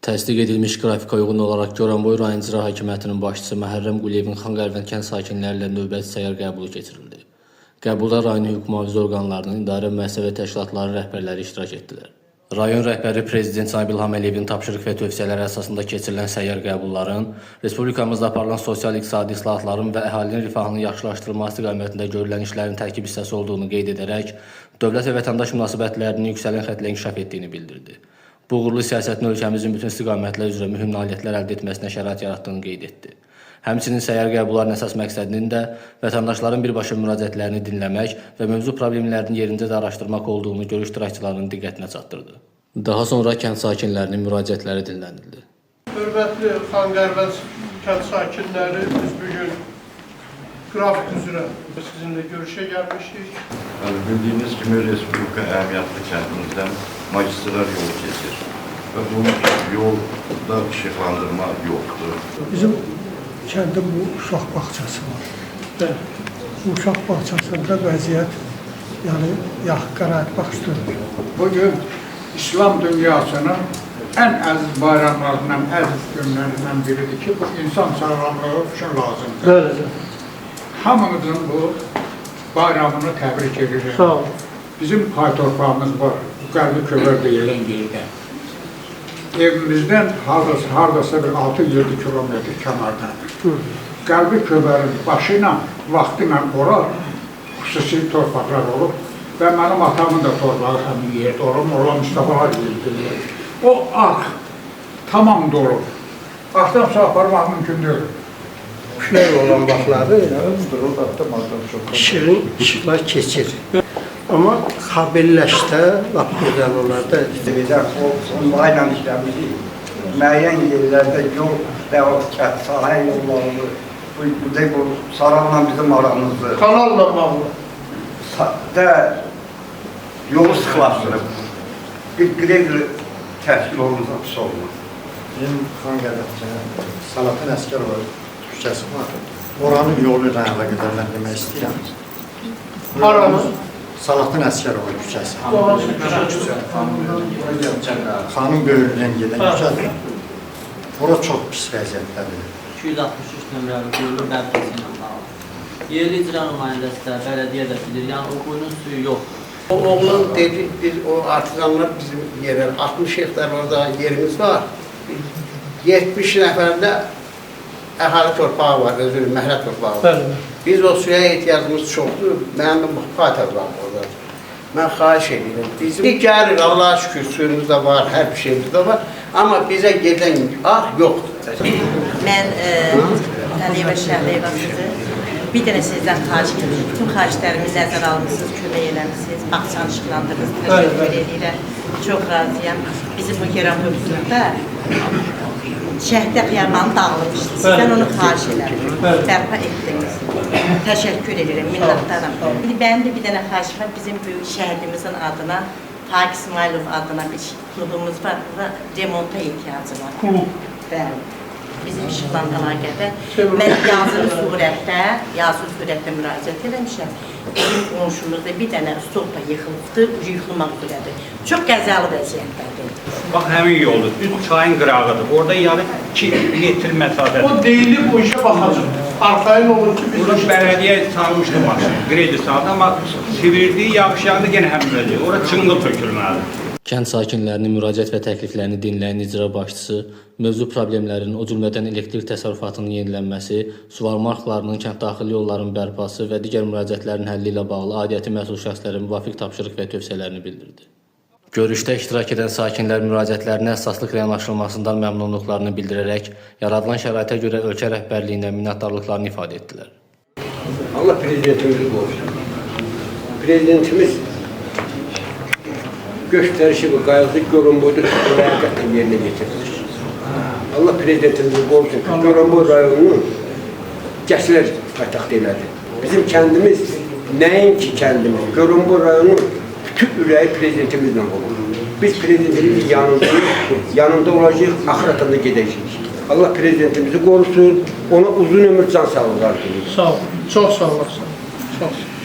Təsdiq edilmiş qrafika uyğun olaraq Goranboy rayon icra hakimiyyətinin başçısı Məhərrəm Quliyevin Xanqərvənd kənd sakinləri ilə növbəti səyyar qəbulu keçirildi. Qəbulda rayon hüquq mühafizə orqanlarının, idarə müəssisə və təşkilatların rəhbərləri iştirak etdilər. Rayon rəhbəri Prezident Cənab İlham Əliyevin tapşırıq və tövsiyələri əsasında keçirilən səyyar qəbulların Respublikamızda aparılan sosial-iqtisadi islahatların və əhalinin rifahının yaxşılaşdırılması istiqamətində görülən işlərin tərkib hissəsi olduğunu qeyd edərək, dövlət və vətəndaş münasibətlərinin yüksələn xəttlə inkişaf etdiyini bildirdi. Bu uğurlu siyasətin ölkəmizin bütün istiqamətlər üzrə mühüm nailiyyətlər əldə etməsinə şərait yaratdığını qeyd etdi. Həmçinin səyyar qəbulların əsas məqsədinin də vətəndaşların birbaşa müraciətlərini dinləmək və mövzu problemlərini yerində də araşdırmaq olduğunu görüş iştirakçılarının diqqətinə çatdırdı. Daha sonra kənd sakinlərinin müraciətləri dinlənildi. Hörmətli Xanqərvənd kənd sakinləri, biz bugün qrafik üzrə sizinlə görüşə gəlmişik. Bildiyiniz kimi Respublika əhəmiyyətli kəndimizdən magistrlar yolu keçir və bu yolda işıqlandırma yoxdur. Bizim kəndə bu uşaq bağçası var. Bu uşaq bağçasında vəziyyət qəraət baxışdırır. Bugün İslam dünyasının ən əziz bayramlarından, əziz günlərindən biridir ki, bu insan sağlamlığı üçün lazımdır. Bəli. Hamımızın bu bayramını təbrik edirik. Sağ olun. Bizim pay torpağımız var, bu qəlbi kövər deyilən yerdə. Evimizdən hardasa bir 6-7 kilometr kənardadır. Qəlbi köbərin başı ilə, vaxtı ilə ora xüsusi torpaqlar olub və mənim atamın da torpağı həmin yerdə olub, Molla Mustafalar yerdir. O arx tamam dolu. Arxdan sağ aparmaq mümkün deyil. Küşlər olan vaxtları işıqlar keçir. Amma xabirləşdə, lap gözəl olar da. Bizə onlarla işləmişik. Müəyyən yerlərdə yol və sahə yollarını, bu Saranla bizim aramızdır. Kanalla bağlı. Yolu sıxlaşdırıb, bir qrevli təşkil olunsa pis olmaz. Bizim Xanqərvənd Salatin Əsgərov küçəsi var. Oranın yolu ilə əlaqədarləndirmək istəyirəm. Haramız? Salatin Əsgərov küçəsi. Xanım Böyürlüdən gedən küçədir. Bura çox pis vəziyyətdədir. 263 nömrəli quyunun bərpası ilə bağlı. Yerli icra nümayəndəsi də, bələdiyyə də bilir, yəni o quyunun suyu yoxdur. O oğlan dedi, biz o artizanlar bizim yerler, 60 hektar orada yerimiz var. 70 nəfərdə əhali torpağı var, özünün məhlə torpağı var. Biz o suya ehtiyacımız çoxdur, mənim bu xatər var orada. Mən xahiş edirəm. Bizim gəlir, Allah'a şükür, suyumuz da var, hər bir şeyimiz de var. Amma bizə gedən yoxdur. Mən Əliyevə Şəhliyevə qızı. Bir dənə sizdən xahiş edirəm. Bütün xahişlərimi nəzərə almışsınız, kömək eləmişsiniz, bağçanı işıqlandırdınız, təşəkkür edirəm. Çox razıyam. Bizim bu Geran hüququnda şəhiddə xiyarmanı dağılmışdı. Sizdən onu xahiş edirəm. Bərpa etdiniz. Təşəkkür edirəm, minnətdaram. Mənim də bir dənə xahişim var, bizim böyük şəhidimizin adına, Faiq İsmailov adına bir klubumuz var, remonta ehtiyacı var. Klub? Bəli. Bizim işıqla əlaqədə. Mən yazılı surətdə müraciət eləmişəm. Bizim qonşumuzda bir dənə stolpa yıxılıbdır, yıxılmaq üzrədir. Çox qəzalı vəziyyətdədir. Bax, həmin yoldur, düz çayın qırağıdır. Orada yarı 2 metr məsafədir. O deyilib, o işə baxacaq. Arxayın olur ki, biz... Burada bələdiyyə salmışdı maşını, qredi saldı, amma sivirdiyi yağış yağdı yenə həmin vəziyyət. Orada çınqıl tökülməlidir. Kənd sakinlərinin müraciət və təkliflərini dinləyən icra başçısı, mövzu problemlərinin, o cümlədən elektrik təsərrüfatının yenilənməsi, suvarma arxlarının, kənd daxili yolların bərpası və digər müraciətlərin həlli ilə bağlı aidiyyəti məsul şəxslərin müvafiq tapşırıq və tövsiyələrini bildirdi. Görüşdə iştirak edən sakinlər müraciətlərinə əsaslıqla yanaşılmasından məmnunluqlarını bildirərək, yaradılan şəraitə görə ölkə rəhbərliyinə minnətdarlıqlarını ifadə etdilər. Allah prezidentimizi qorusun. Prezidentimiz göstərişi bu qayıqlı Goranboyda ləyaqətlə yerinə getirir. Allah prezidentimizi qorusun ki, Goranboy rayonunu gəslər paytaxt elədi. Bizim kəndimiz, nəinki kəndimiz, Goranboy rayonu bütün ürəyi prezidentimizlə olur. Biz prezidentimizin yanında olacaq, axıratında gedəcəyik. Allah prezidentimizi qorusun, ona uzun ömür can sağlıqlar dilir. Sağ ol, çox sağ olasın. Çox sağ ol.